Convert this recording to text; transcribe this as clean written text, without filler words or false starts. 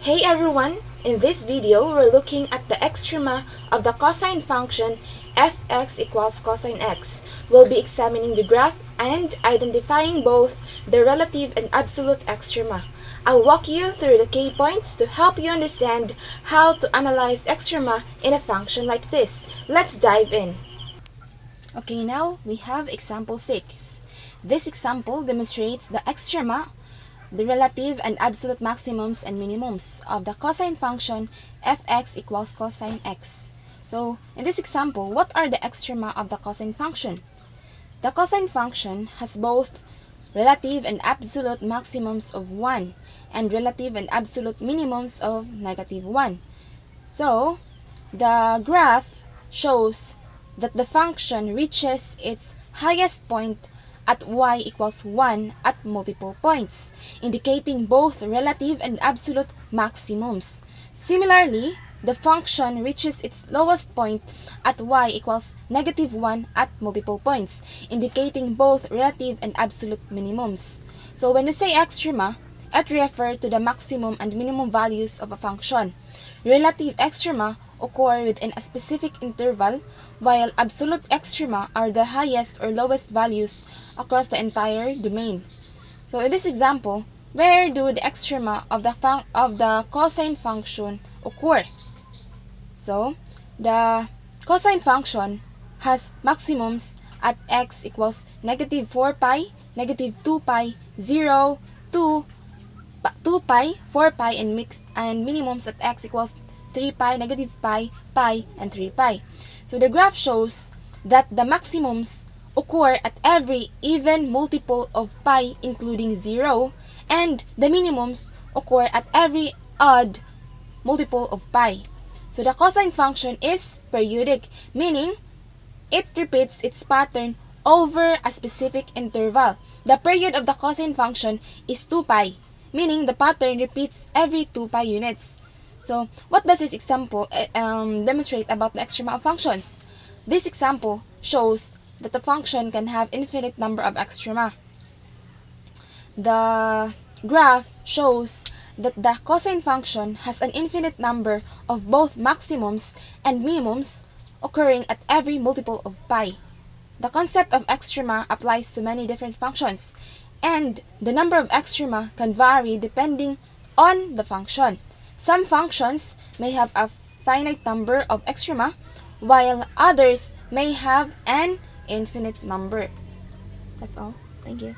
Hey everyone! In this video, we're looking at the extrema of the cosine function fx equals cosine x. We'll be examining the graph and identifying both the relative and absolute extrema. I'll walk you through the key points to help you understand how to analyze extrema in a function like this. Let's dive in. Okay, now we have example 6. This example demonstrates the extrema, the relative and absolute maximums and minimums of the cosine function fx equals cosine x. So, in this example, what are the extrema of the cosine function? The cosine function has both relative and absolute maximums of 1 and relative and absolute minimums of -1. So, the graph shows that the function reaches its highest point at y equals 1 at multiple points, indicating both relative and absolute maximums. Similarly, the function reaches its lowest point at y equals -1 at multiple points, indicating both relative and absolute minimums. So when we say extrema, it refers to the maximum and minimum values of a function. Relative extrema occur within a specific interval, while absolute extrema are the highest or lowest values across the entire domain. So in this example, where do the extrema of the cosine function occur? So the cosine function has maximums at x equals -4 pi, -2 pi, 0, 2 pi, 4 pi, and minimums at x equals 3 pi, -pi, pi, and 3 pi. So the graph shows that the maximums occur at every even multiple of pi including 0, and the minimums occur at every odd multiple of pi. So the cosine function is periodic, meaning it repeats its pattern over a specific interval. The period of the cosine function is 2 pi, meaning the pattern repeats every 2 pi units. So what does this example demonstrate about the extrema of functions? This example shows that the function can have infinite number of extrema. The graph shows that the cosine function has an infinite number of both maximums and minimums occurring at every multiple of pi. The concept of extrema applies to many different functions, and the number of extrema can vary depending on the function. Some functions may have a finite number of extrema, while others may have an infinite number. That's all. Thank you.